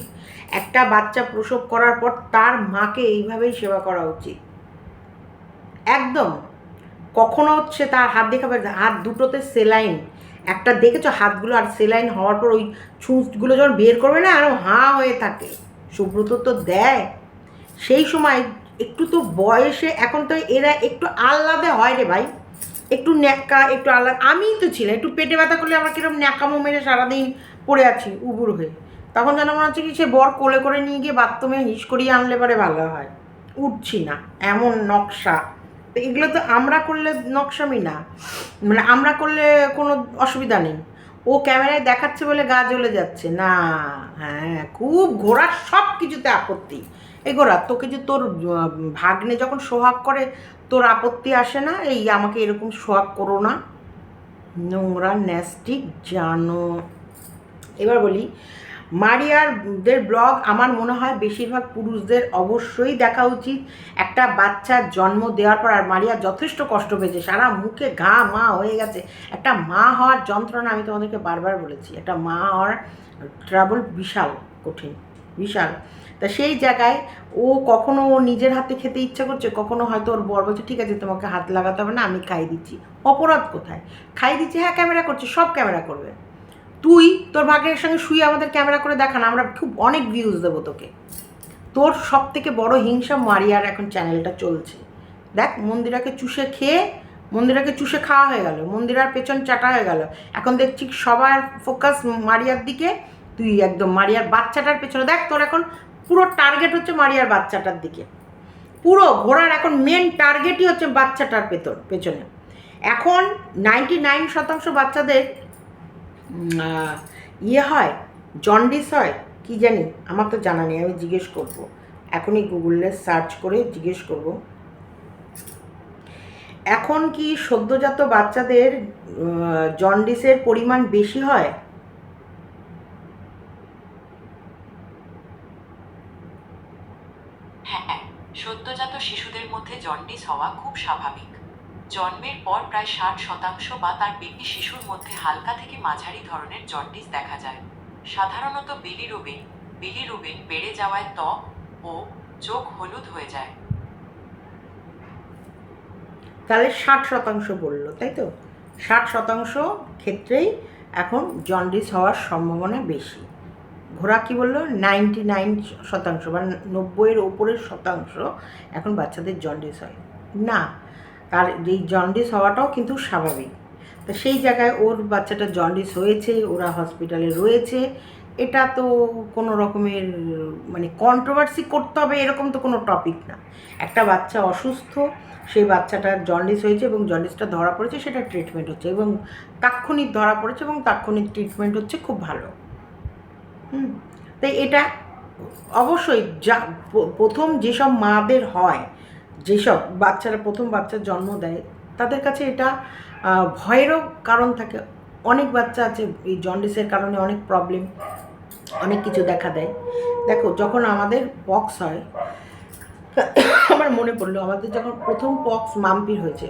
একটা বাচ্চা প্রসব করার পর তার মাকে এইভাবেই সেবা করা উচিত, একদম। কখনো হচ্ছে তার হাত দেখাবে, হাত দুটোতে সেলাইন, একটা দেখেছো হাতগুলো, আর সেলাইন হওয়ার পর ওই ছুঁচগুলো যখন বের করবে না আরও হাঁ হয়ে থাকে, সুব্রত তো দেয়। সেই সময় একটু তো বয়সে এখন তো এরা একটু আহ্লাদে হয় রে ভাই, একটু ন্যাকা, একটু আহ্লাদ। আমিই তো ছিলাম, একটু পেটে ব্যথা করলে আমার কিরকম ন্যাকামো মেরে সারাদিন পড়ে আছি উবুর হয়ে, তখন যেন মনে হচ্ছে কি সে বর কোলে করে নিয়ে গিয়ে বাথরুমে হিস করিয়ে আনলে পরে ভালো হয়, উঠছি না, এমন নকশা। তো এগুলো তো আমরা করলে নকশামি না, মানে আমরা করলে কোনো অসুবিধা নেই। ও ক্যামেরায় দেখাচ্ছে বলে গা জ্বলে যাচ্ছে না। হ্যাঁ, খুব ঘোড়ার সব কিছুতে আপত্তি। এই ঘোড়া, তোকে যে তোর ভাগ্নে যখন সোহাগ করে তোর আপত্তি আসে না, এই আমাকে এরকম সোহাগ করো না, নোংরা ন্যাস্টিক জানো। এবার বলি, মারিয়ারদের ব্লগ আমার মনে হয় বেশিরভাগ পুরুষদের অবশ্যই দেখা উচিত। একটা বাচ্চার জন্ম দেওয়ার পর, আর মারিয়া যথেষ্ট কষ্ট পেয়েছে, সারা মুখে ঘা মা হয়ে গেছে। একটা মা হওয়ার যন্ত্রণা আমি তোমাদেরকে বারবার বলেছি, একটা মা হওয়ার ট্রাবল বিশাল কঠিন, বিশাল। তা সেই জায়গায় ও কখনো ও নিজের হাতে খেতে ইচ্ছা করছে, কখনো হয়তো ওর বর বলছে ঠিক আছে তোমাকে হাত লাগাতে হবে না, আমি খাইয়ে দিচ্ছি। অপরাধ কোথায়? খাইয়ে দিচ্ছি, হ্যাঁ ক্যামেরা করছে, সব ক্যামেরা করবে। তুই তোর ভাগ্যের সঙ্গে শুয়ে আমাদের ক্যামেরা করে দেখান, আমরা খুব অনেক ভিউজ দেবো তোকে। তোর সব থেকে বড় হিংসা মারিয়ার এখন চ্যানেলটা চলছে। দেখ মন্দিরাকে চুষে খেয়ে, মন্দিরাকে চুষে খাওয়া হয়ে গেল, মন্দিরার পেছন চাটা হয়ে গেল। এখন দেখছি সবার ফোকাস মারিয়ার দিকে, তুই একদম মারিয়ার বাচ্চাটার পেছনে। দেখ তোর এখন পুরো টার্গেট হচ্ছে মারিয়ার বাচ্চাটার দিকে। পুরো ঘোড়ার এখন মেন টার্গেটই হচ্ছে বাচ্চাটার পেছনে। এখন 99% বাচ্চাদের ইয়ে হয়, জন্ডিস হয়, কি জানি, আমার তো জানা নেই, আমি জিজ্ঞেস করবো এখনই, গুগলে সার্চ করে জিজ্ঞেস করব। এখন কি সদ্যজাত বাচ্চাদের জন্ডিসের পরিমাণ বেশি হয়? হ্যাঁ, সদ্যজাত শিশুদের মধ্যে জন্ডিস হওয়া খুব স্বাভাবিক। জন্মের পর প্রায় 60% বা তার বেশি শিশুর মধ্যে হালকা থেকে মাঝারি ধরনের জন্ডিস দেখা যায়। সাধারণত বিলিরুবিন বেড়ে যাওয়ায় ত্বক ও চোখ হলুদ হয়ে যায়। তাহলে 60% বললো, তাই তো? 60% ক্ষেত্রেই এখন জন্ডিস হওয়ার সম্ভাবনা বেশি। ঘোড়া কি বললো? 99% বা 90-এর ওপরের শতাংশ এখন বাচ্চাদের জন্ডিস হয় না। তার এই জন্ডিস হওয়াটাও কিন্তু স্বাভাবিক। তো সেই জায়গায় ওর বাচ্চাটা জন্ডিস হয়েছে, ওরা হসপিটালে রয়েছে, এটা তো কোনো রকমের মানে কন্ট্রোভার্সি করতে হবে এরকম তো কোনো টপিক না। একটা বাচ্চা অসুস্থ, সেই বাচ্চাটার জন্ডিস হয়েছে এবং জন্ডিসটা ধরা পড়েছে, সেটা ট্রিটমেন্ট হচ্ছে এবং তাৎক্ষণিক ধরা পড়েছে এবং তাৎক্ষণিক ট্রিটমেন্ট হচ্ছে, খুব ভালো। তাই এটা অবশ্যই যা প্রথম যেসব মাদের হয়, যেসব বাচ্চারা প্রথম বাচ্চার জন্ম দেয়, তাদের কাছে এটা ভয়েরও কারণ থাকে। অনেক বাচ্চা আছে এই জন্ডিসের কারণে অনেক প্রবলেম, অনেক কিছু দেখা দেয়। দেখো যখন আমাদের পক্স হয়, আমার মনে পড়লো আমাদের যখন প্রথম পক্স মাম্পির হয়েছে,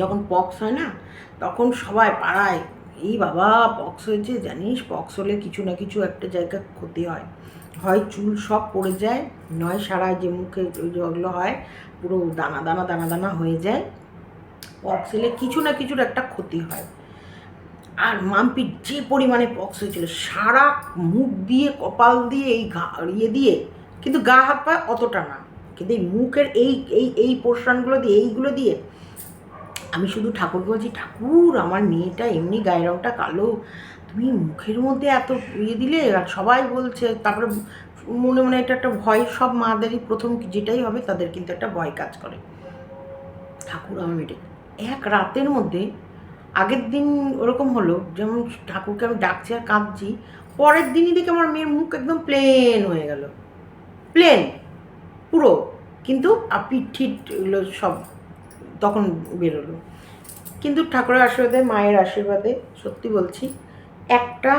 যখন পক্স হয় না, তখন সবাই পাড়ায় এই বাবা পক্স হয়েছে, জানিস পক্স হলে কিছু না কিছু একটা জায়গা ক্ষতি হয়, হয় চুল সব পড়ে যায়, নয় সারা যে মুখে যেগুলো হয় পুরো দানা দানা দানা দানা হয়ে যায়। পক্স হলে কিছু না কিছুর একটা ক্ষতি হয়। আর মাম্পির যে পরিমাণে পক্স হয়েছিল, সারা মুখ দিয়ে কপাল দিয়ে এই ইয়ে দিয়ে, কিন্তু গা হাত পা অতটা না, কিন্তু এই মুখের এই এই এই পোর্শনগুলো দিয়ে, এইগুলো দিয়ে আমি শুধু ঠাকুরকে বলছি, ঠাকুর আমার মেয়েটা এমনি গায়ের রঙটা কালো, তুমি মুখের মধ্যে এত ইয়ে দিলে। আর সবাই বলছে, তারপরে মনে মনে এটা একটা ভয়, সব মাদেরই প্রথম যেটাই হবে তাদের কিন্তু একটা ভয় কাজ করে। ঠাকুর আমার মেয়েটা এক রাতের মধ্যে, আগের দিন ওরকম হলো যেমন ঠাকুরকে আমি ডাকছি আর কাঁদছি, পরের দিনই দেখে আমার মেয়ের মুখ একদম প্লেন হয়ে গেল, প্লেন পুরো, কিন্তু পিঠ ঠিট এগুলো সব তখন বেরোলো। কিন্তু ঠাকুরের আশীর্বাদে, মায়ের আশীর্বাদে সত্যি বলছি একটা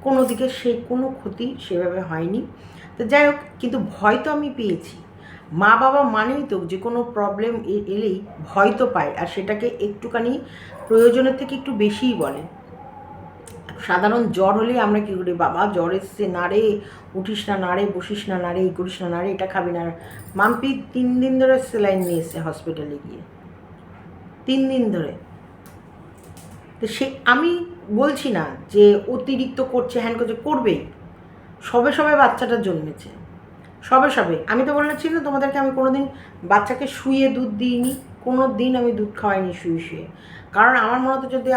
কোনো দিকে সেই কোনো ক্ষতি সেভাবে হয়নি। তো যাই হোক, কিন্তু ভয় তো আমি পেয়েছি। মা বাবা মানেই তো যে কোনো প্রবলেম এলেই ভয় তো পায়, আর সেটাকে একটুখানি প্রয়োজনের থেকে একটু বেশিই বলে। সাধারণ জ্বর হলে আমরা কী করি, বাবা জ্বর এসছে, না রে উঠিস না, না রে বসিস না, না রে এই করিস না, না রে এটা খাবি না। মাম্পি 3 দিন ধরে স্যালাইন নিয়ে এসছে হসপিটালে গিয়ে, 3 দিন ধরে। তো সে আমি বলছি না যে অতিরিক্ত করছে, হ্যান করছে, করবেই, সবে সবে বাচ্চাটা জন্মেছে, সবে সবে। আমি তো বলেছি না তোমাদেরকে, আমি কোনো দিন বাচ্চাকে শুয়ে দুধ দিইনি, কোনো দিন আমি দুধ খাওয়াইনি শুয়ে শুয়ে। কারণ আমার মনে হতো যদি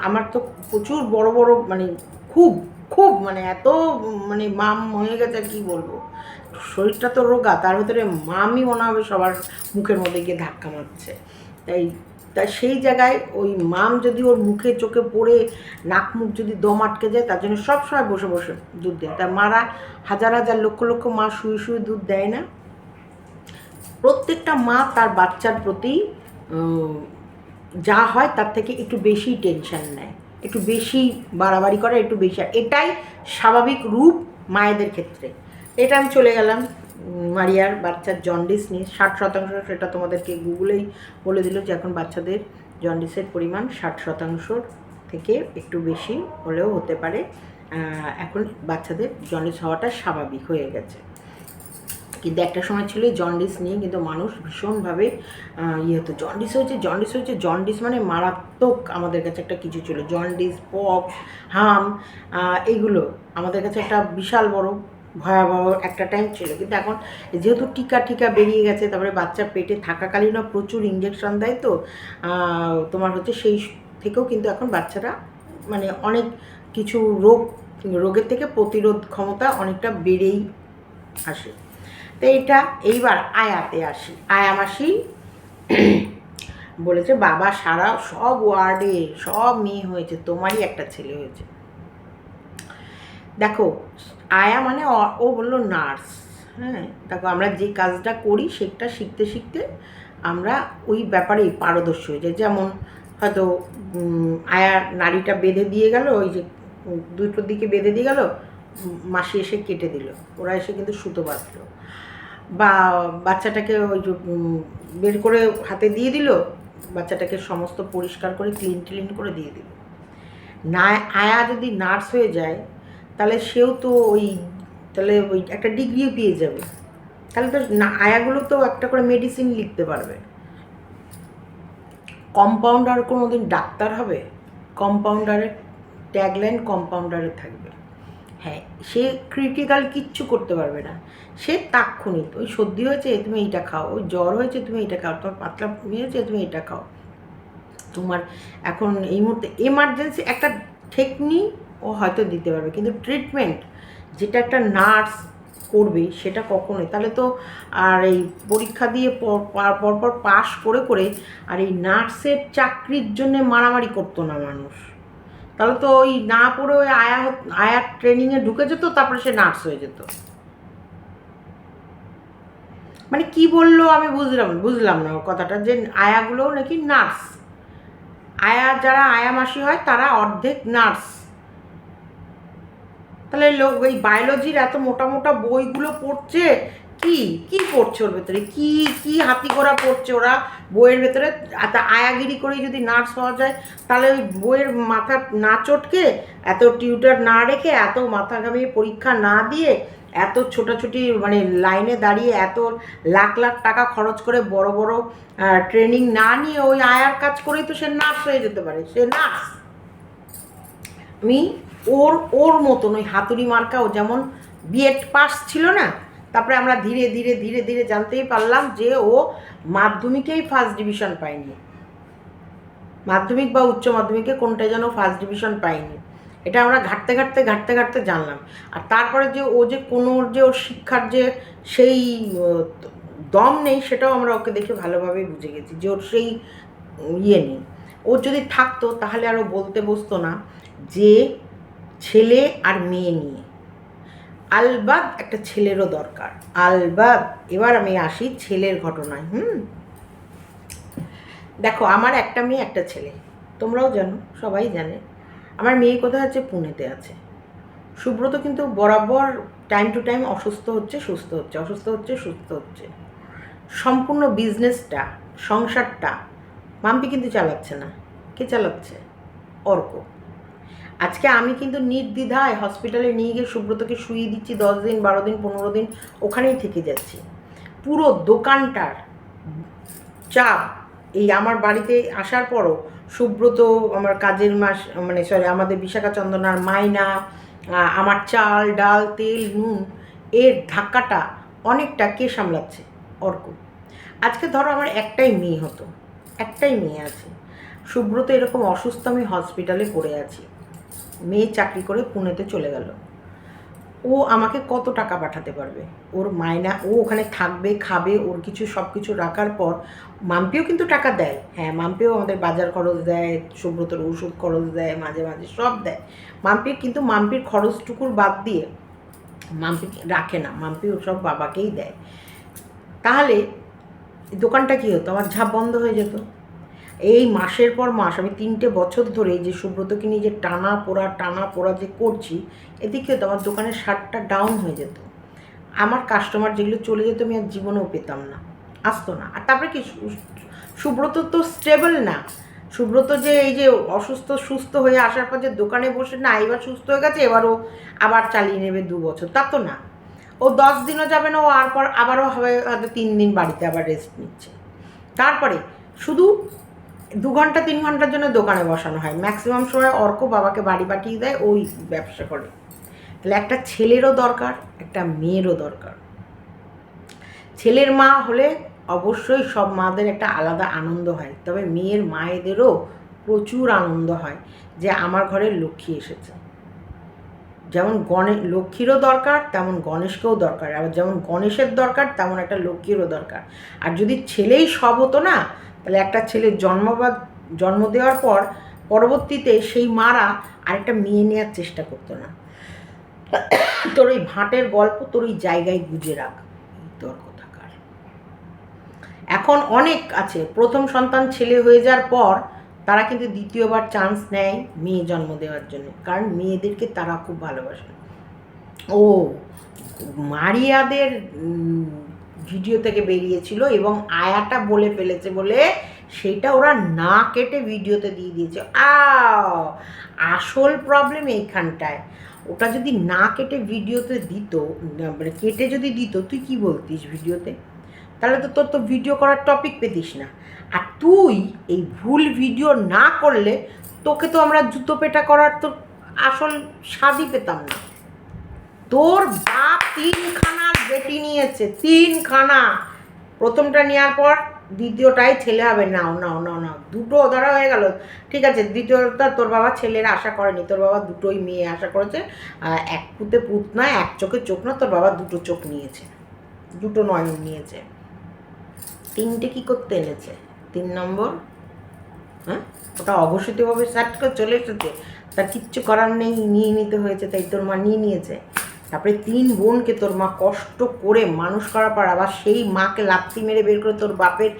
আমার তো প্রচুর বড় বড় মানে খুব খুব মানে এত মানে মাম হয়ে গেছে, আর কী বলবো, শরীরটা তো রোগা, তার ভিতরে মামই মনে হবে সবার মুখের মধ্যে গিয়ে ধাক্কা মারছে। তাই সেই জায়গায় ওই মাম যদি ওর মুখে চোখে পড়ে নাক মুখ যদি দম আটকে যায়, তার জন্য সবসময় বসে বসে দুধ দেয়। তার মারা হাজার হাজার লক্ষ লক্ষ মা শুয়ে শুয়ে দুধ দেয় না। প্রত্যেকটা মা তার বাচ্চার প্রতি যা হয় তার থেকে একটু বেশি টেনশন নেয়, একটু বেশি বাড়াবাড়ি করে, একটু বেশি, এটাই স্বাভাবিক রূপ মায়েদের ক্ষেত্রে। এটা আমি চলে গেলাম মারিয়ার বাচ্চার জন্ডিস নিয়ে। 60%, সেটা তোমাদেরকে গুগলেই বলে দিল যে এখন বাচ্চাদের জন্ডিসের পরিমাণ 60% থেকে একটু বেশি হলেও হতে পারে। এখন বাচ্চাদের জন্ডিস হওয়াটা স্বাভাবিক হয়ে গেছে। কিন্তু একটা সময় ছিল জন্ডিস নিয়ে কিন্তু মানুষ ভীষণভাবে ইয়ে হতো, জন্ডিস হয়েছে জন্ডিস হয়েছে, জন্ডিস মানে মারাত্মক আমাদের কাছে একটা কিছু ছিল, জন্ডিস, পক্স, হাম, এইগুলো আমাদের কাছে একটা বিশাল বড় ভয়াবহ একটা টাইম ছিল। কিন্তু এখন যেহেতু টিকা বেরিয়ে গেছে, তারপরে বাচ্চা পেটে থাকাকালীনও প্রচুর ইঞ্জেকশন দেয়, তো তোমার হচ্ছে সেই থেকেও কিন্তু এখন বাচ্চারা মানে অনেক কিছু রোগের থেকে প্রতিরোধ ক্ষমতা অনেকটা বেড়েই আসে। তো এইবার আয়াতে আসি। আয়া মাসি বলেছে বাবা সারা সব ওয়ার্ডে সব মেয়ে হয়েছে, তোমারই একটা ছেলে হয়েছে। দেখো আয়া মানে ও বললো নার্স, হ্যাঁ দেখো আমরা যে কাজটা করি সেটা শিখতে শিখতে আমরা ওই ব্যাপারেই পারদর্শী হয়ে যাই। যেমন হয়তো আয়ার নাড়িটা বেঁধে দিয়ে গেল, ওই যে দুটোর দিকে বেঁধে দিয়ে গেল, মাসি এসে কেটে দিল, ওরা এসে কিন্তু সুতো বাঁধলো, বা বাচ্চাটাকে ওই যে বের করে হাতে দিয়ে দিল, বাচ্চাটাকে সমস্ত পরিষ্কার করে ক্লিন করে দিয়ে দিল। না আয়া যদি নার্স হয়ে যায় তাহলে সেও তো তাহলে ওই একটা ডিগ্রিও পেয়ে যাবে, তাহলে তো না আয়াগুলো তো একটা করে মেডিসিন লিখতে পারবে। কম্পাউন্ডার কোনো দিন ডাক্তার হবে? কম্পাউন্ডারের ট্যাগলাইন কম্পাউন্ডারে থাকবে। হ্যাঁ, সে ক্রিটিক্যাল কিচ্ছু করতে পারবে না, সে তাৎক্ষণিক ওই সর্দি হয়েছে তুমি এইটা খাও, ওই জ্বর হয়েছে তুমি এইটা খাও, তোমার পাতলা হয়েছে তুমি এটা খাও, তোমার এখন এই মুহূর্তে এমার্জেন্সি একটা টেকনিক ও হয়তো দিতে পারবে, কিন্তু ট্রিটমেন্ট যেটা একটা নার্স করবে সেটা কখনোই। তাহলে তো আর এই পরীক্ষা দিয়ে পরপর পাশ করে আর এই নার্সের চাকরির জন্যে মারামারি করতো না মানুষ, তাহলে তো ওই না পড়ে ওই আয়ার ট্রেনিংয়ে ঢুকে যেত, তারপরে সে নার্স হয়ে যেত। মানে কি বললো আমি বুঝলাম না ওর কথাটা, যে আয়াগুলোও নাকি নার্স, যারা আয়া মাসি হয় তারা অর্ধেক নার্স। তাহলে ওই বায়োলজির এত মোটা মোটা বইগুলো পড়ছে, কি পড়ছে ওর ভেতরে, কি হাতি ঘোড়া পড়ছে ওরা বইয়ের ভেতরে। আয়াগিরি করেই যদি নার্স হওয়া যায়, তাহলে ওই বইয়ের মাথা না চটকে, এত টিউটার না রেখে, এত মাথা ঘামিয়ে পরীক্ষা না দিয়ে, এত ছোটাছুটি মানে লাইনে দাঁড়িয়ে এত লাখ টাকা খরচ করে বড় বড় ট্রেনিং না নিয়ে ওই আয়ার কাজ করেই তো সে নার্স হয়ে যেতে পারে, সে নার্স। আমি ওর মতন ওই হাতুড়ি মার্কাও যেমন বিএড পাস ছিল না, তারপরে আমরা ধীরে ধীরে জানতেই পারলাম যে ও মাধ্যমিকেই ফার্স্ট ডিভিশন পায়নি, মাধ্যমিক বা উচ্চ মাধ্যমিকে কোনটা যেন ফার্স্ট ডিভিশন পায়নি, এটা আমরা ঘাটতে জানলাম। আর তারপরে যে ও যে ওর শিক্ষার যে সেই দম নেই, সেটাও আমরা ওকে দেখে ভালোভাবে বুঝে গেছি যে ওর সেই ইয়ে নেই। ওর যদি থাকতো তাহলে আরও বলতে বসতো না যে ছেলে আর মেয়ে নিয়ে, আলবাদ একটা ছেলেরও দরকার, আলবাদ। এবার আমি আসি ছেলের ঘটনায়। দেখো আমার একটা মেয়ে একটা ছেলে, তোমরাও জানো, সবাই জানে। আমার মেয়ে কোথায় আছে? পুনেতে আছে। সুব্রত কিন্তু বরাবর টাইম টু টাইম অসুস্থ হচ্ছে সুস্থ হচ্ছে, অসুস্থ হচ্ছে সুস্থ হচ্ছে। সম্পূর্ণ বিজনেসটা, সংসারটা মাম্পি কিন্তু চালাচ্ছে না। কে চালাচ্ছে? অর্ক। আজকে আমি কিন্তু নির্দ্বিধায় হসপিটালে নিয়ে গিয়ে সুব্রতকে শুইয়ে দিচ্ছি, 10 দিন 12 দিন 15 দিন ওখানেই থেকে যাচ্ছি। পুরো দোকানটার চাপ এই আমার বাড়িতে আসার পরও সুব্রত, আমার কাজের মাস মানে আমাদের বিশাখা চন্দনার মাইনা, আমার চাল ডাল তেল নুন, এর ধাক্কাটা অনেকটা কে সামলাচ্ছে? অর্ক। আজকে ধরো আমার একটাই মেয়ে হতো, একটাই মেয়ে আছে, সুব্রত এরকম অসুস্থ, আমি হসপিটালে পড়ে আছি, মেয়ে চাকরি করে পুনেতে চলে গেল, ও আমাকে কত টাকা পাঠাতে পারবে? ওর মায়না, ও ওখানে থাকবে খাবে, ওর কিছু সব কিছু রাখার পর মাম্পিও কিন্তু টাকা দেয়। হ্যাঁ, মাম্পিও আমাদের বাজার খরচ দেয়, সুব্রতর ওষুধ খরচ দেয়, মাঝে সব দেয় মাম্পির, কিন্তু মাম্পির খরচটুকুর বাদ দিয়ে মাম্পি রাখে না, মাম্পি ওসব বাবাকেই দেয়। তাহলে দোকানটা কী হতো? আমার ঝাঁপ বন্ধ হয়ে যেত। এই মাসের পর মাস আমি 3টে বছর ধরে যে সুব্রতকে নিয়ে যে টানা পোড়া যে করছি, এদিকে তো আমার দোকানের শার্টটা ডাউন হয়ে যেত, আমার কাস্টমার যেগুলো চলে যেত আমি আর জীবনেও পেতাম না, আসতো না। আর তারপরে কি, সুব্রত তো স্টেবল না, সুব্রত যে এই যে সুস্থ হয়ে আসার পর যে দোকানে বসে না, এবার সুস্থ হয়ে গেছে এবারও আবার চালিয়ে নেবে 2 বছর, তা তো না। ও ও 10 দিনও যাবে না, ও আবারও হবে হয়তো 3 দিন বাড়িতে আবার রেস্ট নিচ্ছে। তারপরে শুধু 2 ঘন্টা 3 ঘন্টার জন্য দোকানে বসানো হয়, ম্যাক্সিমাম সময় অর্ক বাবাকে বাড়ি পাঠিয়ে দেয়, ওই ব্যবসা করে। তাহলে একটা ছেলেরও দরকার, একটা মেয়েরও দরকার। ছেলের মা হলে অবশ্যই সব মাদের একটা আলাদা আনন্দ হয়, তবে মেয়ের মায়েদেরও প্রচুর আনন্দ হয় যে আমার ঘরে লক্ষ্মী এসেছে। যেমন লক্ষ্মীরও দরকার তেমন গণেশকেও দরকার, আবার যেমন গণেশের দরকার তেমন একটা লক্ষ্মীরও দরকার। আর যদি ছেলেই সব হতো না, তাহলে একটা ছেলের জন্ম দেওয়ার পর পরবর্তীতে সেই মারা আরেকটা মেয়ে নেওয়ার চেষ্টা করতো না। তোর ওই ভাটের গল্প তোর ওই জায়গায় গুজে রাখ, তোর কোথাকার। এখন অনেক আছে প্রথম সন্তান ছেলে হয়ে যাওয়ার পর তারা কিন্তু দ্বিতীয়বার চান্স নেয় মেয়ে জন্ম দেওয়ার জন্য, কারণ মেয়েদেরকে তারা খুব ভালোবাসে। ও মারিয়াদের ভিডিও থেকে বেরিয়েছিল এবং আয়াটা বলে ফেলেছে বলে সেটা ওরা না কেটে ভিডিওতে দিয়ে দিয়েছে। আসল প্রবলেম এইখানটায়। ওটা যদি না কেটে ভিডিওতে দিত, মানে কেটে যদি দিত, তুই কি বলতিস ভিডিওতে? তাহলে তো তোর তো ভিডিও করার টপিক পেতিস না। আর তুই এই ভুল ভিডিও না করলে তোকে তো আমরা জুতো পেটা করার তো আসল স্বাদই পেতাম না। তোর বাপ 3খানা বেটি নিয়েছে, 3খানা। প্রথমটা নেওয়ার পর দ্বিতীয়টাই ছেলে হবে। নাও নাও নাও নাও, দুটো ধরা হয়ে গেল, ঠিক আছে। দ্বিতীয়টা তোর বাবা ছেলের আশা করেনি, তোর বাবা দুটোই মেয়ে আশা করেছে। এক পুঁতে পুত নয়, এক চোখে চোখ না, তোর বাবা দুটো চোখ নিয়েছে, দুটো নয়ন নিয়েছে। 3টে কী করতে এনেছে? 3 নম্বর, হ্যাঁ, ওটা অঘোষিতভাবে সার্চ করে চলে এসেছে, তার কিচ্ছু করার নেই, নিয়ে নিতে হয়েছে, তাই তোর মা নিয়ে নিয়েছে। তারপরে 3 বোনকে তোর মা কষ্ট করে মানুষ করার পর আবার সেই মাকে লাথি মেরে বের করে তোর বাপের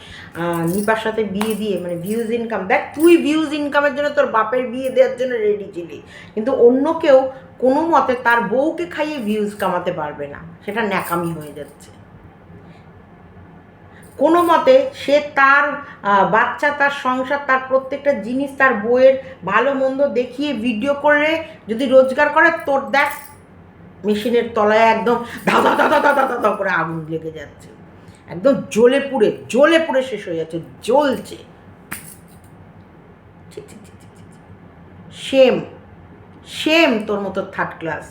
নিপার সাথে বিয়ে দিয়ে, মানে ভিউজ ইনকাম। দেখ, তুই ভিউজ ইনকামের জন্য তোর বাপের বিয়ে দেওয়ার জন্য রেডি ছিলি, কিন্তু অন্য কেউ কোনো মতে তার বউকে খাইয়ে ভিউজ কামাতে পারবে না, সেটা ন্যাকামি হয়ে যাচ্ছে। কোনো মতে সে তার বাচ্চা, তার সংসার, তার প্রত্যেকটা জিনিস, তার বউয়ের ভালো মন্দ দেখিয়ে ভিডিও করে যদি রোজগার করে, তোর দেখ মেশিনের তলায় একদম ধাঁধা ধাঁধা ধাঁধা ধাঁধা করে আগুন লেগে যাচ্ছে, একদম জ্বলে পুড়ে শেষ হয়ে যাচ্ছে, জ্বলছে। সেম সেম তোর মতো থার্ড ক্লাস,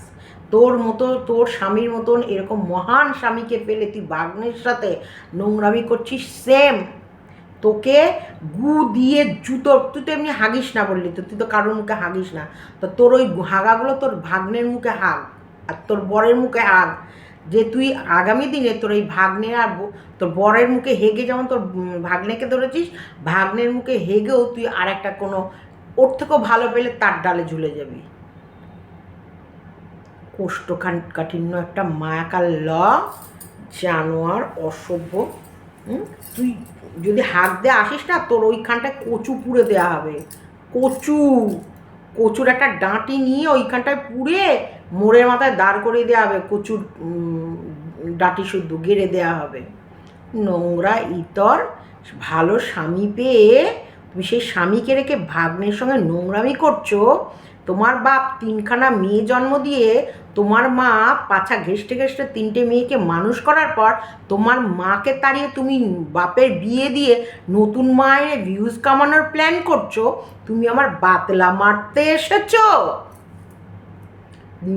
তোর স্বামীর মতন এরকম মহান স্বামীকে পেলে তুই বাগ্নের সাথে নোংরামি করছিস। সেম তোকে গু দিয়ে জুতো, তুই তো এমনি হাগিস না বললি তো, তুই তো কারোর মুখে হাগিস না, তো তোর ওই হাগাগুলো তোর ভাগ্নের মুখে হাগ আর তোর বরের মুখে হাগ, যে তুই আগামী দিনে তোর এই ভাগ্নে আর তোর বরের মুখে হেগে যেমন তোর ভাগ্নেকে ধরেছিস, ভাগ্নের মুখে হেগেও তুই আর একটা কোনো ওর থেকেও ভালো পেলে তার ডালে ঝুলে যাবি। কোষ্ঠকাঠিন্য একটা মায়াকার জানোয়ার, অসভ্য। তুই যদি হাত দিয়ে আসিস না, তোর ওইখানটায় কচু পুড়ে দেওয়া হবে। কচুর একটা ডাঁটি নিয়ে ওইখানটায় পুড়ে মোড়ের মাথায় দাঁড় করিয়ে দেওয়া হবে, কচুর ডাঁটি শুদ্ধ গেড়ে দেওয়া হবে। নোংরা ইতর, ভালো স্বামী পেয়ে তুমি সেই স্বামীকে রেখে ভাগ্নের সঙ্গে নোংরামি করছো। তোমার বাপ 3খানা মেয়ে জন্ম দিয়ে, তোমার মা পাছা ঘেঁষতে ঘেঁষতে 3টে মেয়েকে মানুষ করার পর তোমার মাকে তাড়িয়ে তুমি বাপের বিয়ে দিয়ে নতুন মায়ের ভিউজ কামানোর প্ল্যান করছো। তুমি আমার বাতলা মারতে এসেছো,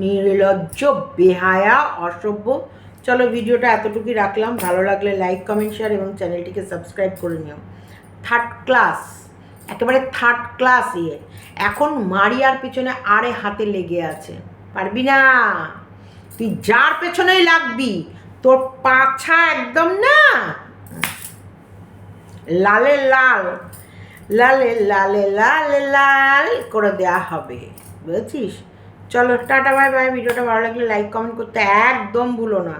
নির্লজ্জ, বেহায়া, অসভ্য। চলো ভিডিওটা এতটুকুই রাখলাম, ভালো লাগলে লাইক, কমেন্ট, শেয়ার এবং চ্যানেলটিকে সাবস্ক্রাইব করে নিও। থার্ড ক্লাস, একেবারে থার্ড ক্লাস। এখন মারিয়ার পেছনে আরে হাতে লেগে আছে, পারবি না তুই, যার পেছনেই লাগবি তোর পাছা একদম না লালে লাল লালে লালে লালে লাল করে দেওয়া হবে, বুঝেছিস? চলো টাটা, বাই বাই। ভিডিওটা ভালো লাগলে লাইক কমেন্ট করতে একদম ভুলো না।